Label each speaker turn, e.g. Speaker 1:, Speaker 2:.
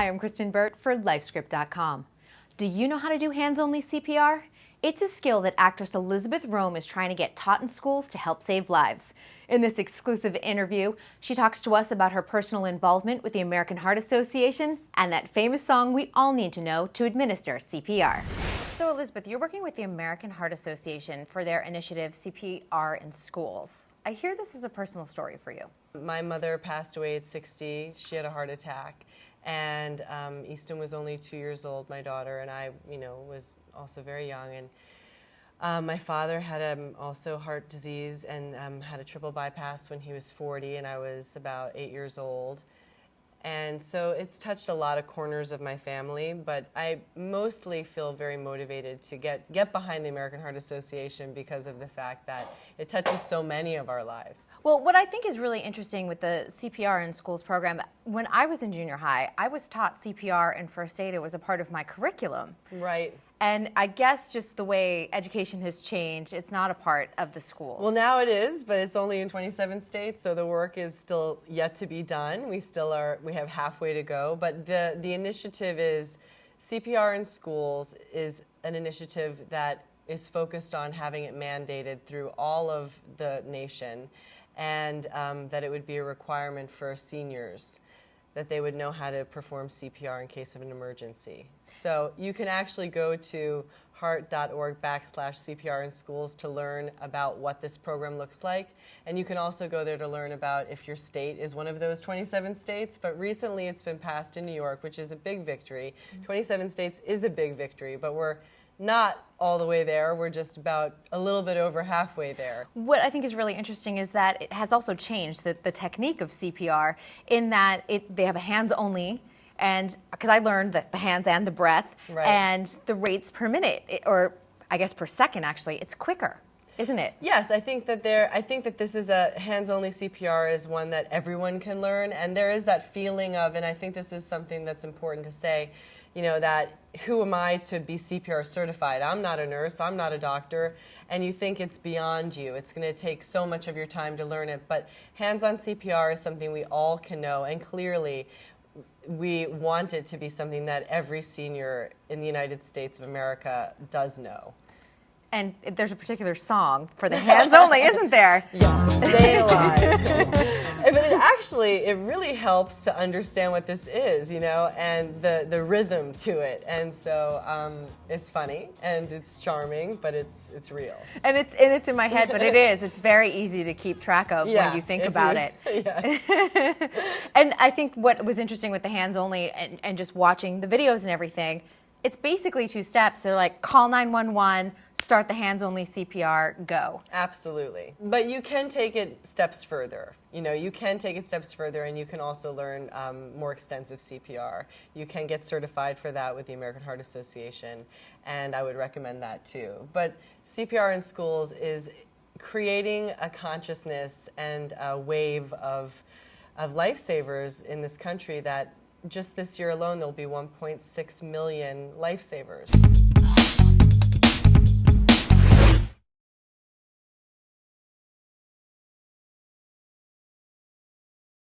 Speaker 1: Hi, I'm Kristyn Burtt for LifeScript.com. Do you know how to do hands-only CPR? It's a skill that actress Elisabeth Röhm is trying to get taught in schools to help save lives. In this exclusive interview, she talks to us about her personal involvement with the American Heart Association and that famous song we all need to know to administer CPR. So Elisabeth, you're working with the American Heart Association for their initiative CPR in schools. I hear this is a personal story for you.
Speaker 2: My mother passed away at 60. She had a heart attack. And Easton was only 2 years old, my daughter, and I, was also very young. And my father had also heart disease and had a triple bypass when he was 40, and I was about 8 years old. And so it's touched a lot of corners of my family, but I mostly feel very motivated to get behind the American Heart Association because of the fact that it touches so many of our lives.
Speaker 1: Well, what I think is really interesting with the CPR in schools program, when I was in junior high, I was taught CPR and first aid. It was a part of my curriculum.
Speaker 2: Right.
Speaker 1: And I guess just the way education has changed, it's not a part of the schools.
Speaker 2: Well, now it is, but it's only in 27 states, so the work is still yet to be done. We have halfway to go, but the initiative is CPR in schools is an initiative that is focused on having it mandated through all of the nation, and that it would be a requirement for seniors, that they would know how to perform CPR in case of an emergency. So you can actually go to heart.org/CPR in schools to learn about what this program looks like. And you can also go there to learn about if your state is one of those 27 states. But recently it's been passed in New York, which is a big victory. 27 states is a big victory, but we're not all the way there. We're just about a little bit over halfway there.
Speaker 1: What I think is really interesting is that it has also changed the technique of CPR in that they have a hands-only, and because I learned that the hands and the breath,
Speaker 2: right,
Speaker 1: and the rates per minute, or I guess per second actually, it's quicker, isn't it?
Speaker 2: Yes, I think that this is a hands-only CPR is one that everyone can learn, and there is that feeling of, and I think this is something that's important to say, that who am I to be CPR certified? I'm not a nurse, I'm not a doctor, and you think it's beyond you. It's going to take so much of your time to learn it, but hands-on CPR is something we all can know, and clearly we want it to be something that every senior in the United States of America does know.
Speaker 1: And there's a particular song for the hands-only, isn't there?
Speaker 2: Yeah, Stay Alive. But it really helps to understand what this is, and the rhythm to it. And so it's funny and it's charming, but it's real.
Speaker 1: And it's in my head, but it is. It's very easy to keep track of when you think about it.
Speaker 2: Yes.
Speaker 1: And I think what was interesting with the hands-only and just watching the videos and everything, it's basically 2 steps. They're like, call 911, start the hands-only CPR, go.
Speaker 2: Absolutely. But you can take it steps further. You can take it steps further, and you can also learn more extensive CPR. You can get certified for that with the American Heart Association, and I would recommend that too. But CPR in schools is creating a consciousness and a wave of lifesavers in this country that just this year alone, there'll be 1.6 million lifesavers.